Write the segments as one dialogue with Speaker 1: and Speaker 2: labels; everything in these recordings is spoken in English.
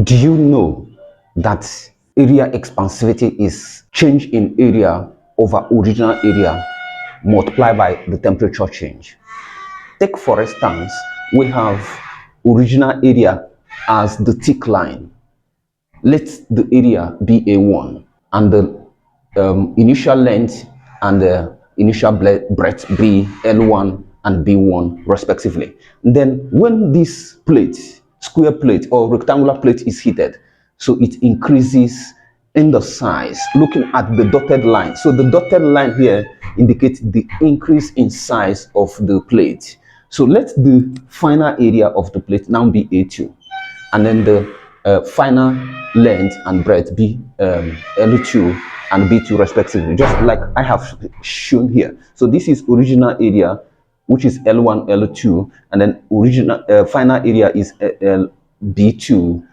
Speaker 1: Do you know that area expansivity is change in area over original area multiplied by the temperature change? Take for instance, we have original area as the thick line. Let the area be A1 and the initial length and the initial breadth be L1 and B1 respectively. Then when this plate, square plate or rectangular plate is heated, so it increases in the size, looking at the dotted line. So the dotted line here indicates the increase in size of the plate. So let the final area of the plate now be A2, and then the final length and breadth be L2 and B2 respectively, just like I have shown here. So this is original area, which is L1, L2, and then original final area is B2,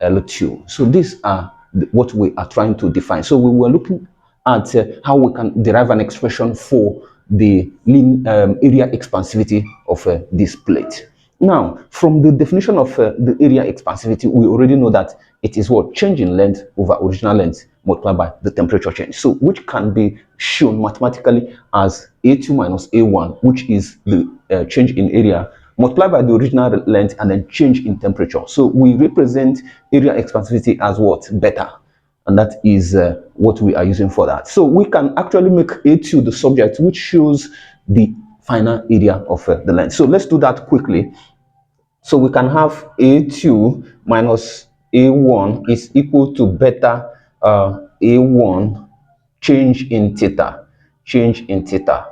Speaker 1: L2. So these are what we are trying to define. So we were looking at how we can derive an expression for the area expansivity of this plate. Now, from the definition of the area expansivity, we already know that it is what? Change in length over original length multiplied by the temperature change. So, which can be shown mathematically as A2 minus A1, which is the change in area multiplied by the original length and then change in temperature. So, we represent area expansivity as what? Beta. And that is what we are using for that. So we can actually make A2 the subject, which shows the final area of the length. So let's do that quickly. So we can have A2 minus A1 is equal to beta A1 change in theta, change in theta,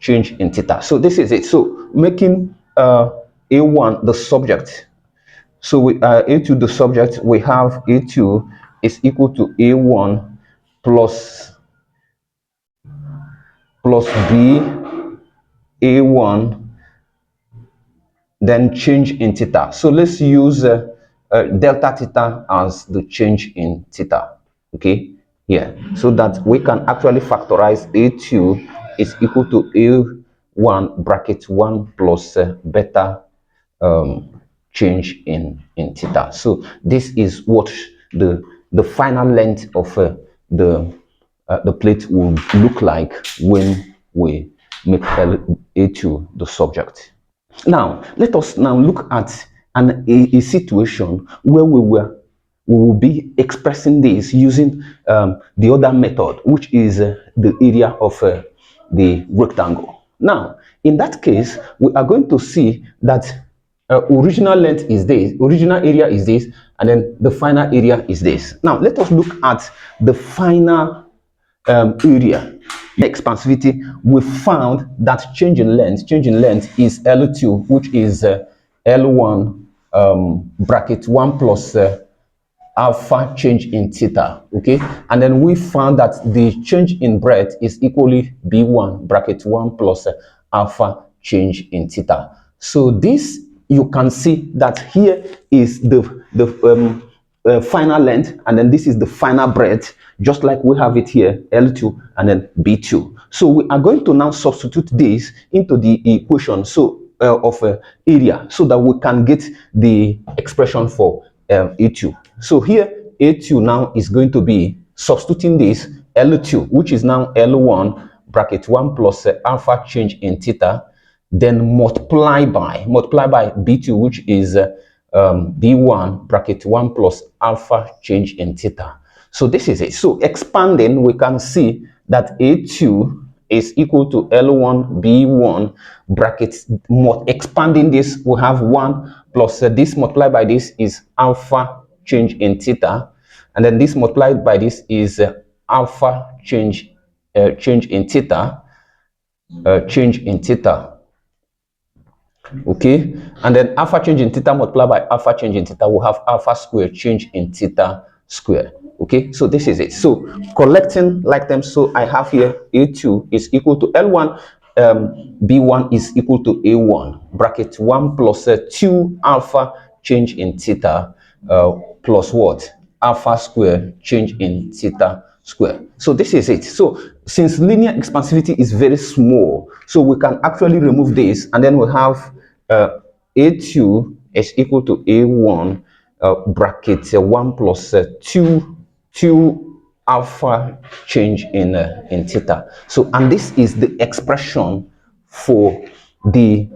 Speaker 1: change in theta. So this is it. So making A1 the subject. So we A2 the subject, we have A2 is equal to A1 plus B A1, then change in theta. So let's use delta theta as the change in theta. Okay, yeah, so that we can actually factorize A2 is equal to A1 bracket 1 plus beta change in theta. So this is what the final length of the plate will look like when we make A2 the subject. Now let us now look at a situation where we will be expressing this using the other method, which is the area of the rectangle. Now, in that case, we are going to see that original length is this, original area is this, and then the final area is this. Now, let us look at the final area. Expansivity, we found that change in length is L2, which is L1 bracket 1 plus alpha change in theta. Okay, and then we found that the change in breadth is equally B1 bracket 1 plus alpha change in theta. So this, you can see that here is the final length, and then this is the final breadth, just like we have it here, L2 and then B2. So we are going to now substitute this into the equation of area, so that we can get the expression for A2. So here A2 now is going to be substituting this L2, which is now L1 bracket 1 plus alpha change in theta, then multiply by B2, which is B1 bracket 1 plus alpha change in theta. So this is it. So expanding, we can see that A2 is equal to L1 B1 brackets. Expanding this, we have 1 plus this multiplied by this is alpha change in theta, and then this multiplied by this is alpha change in theta, change in theta. Okay, and then alpha change in theta multiplied by alpha change in theta, we'll have alpha square change in theta square. Okay, so this is it. So collecting like them, so I have here A2 is equal to L1 B1 is equal to A1 bracket 1 plus 2 alpha change in theta plus what? Alpha square change in theta square. So this is it. So since linear expansivity is very small, so we can actually remove this, and then we have A2 is equal to a1 bracket 1 plus 2 alpha change in theta. So, and this is the expression for the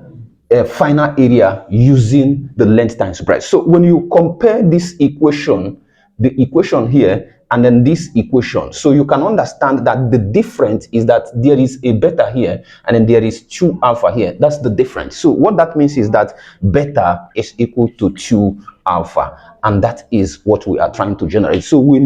Speaker 1: final area using the length times breadth. So when you compare this equation, the equation here, and then this equation, so you can understand that the difference is that there is a beta here, and then there is 2 alpha here. That's the difference. So what that means is that beta is equal to 2 alpha, and that is what we are trying to generate. So we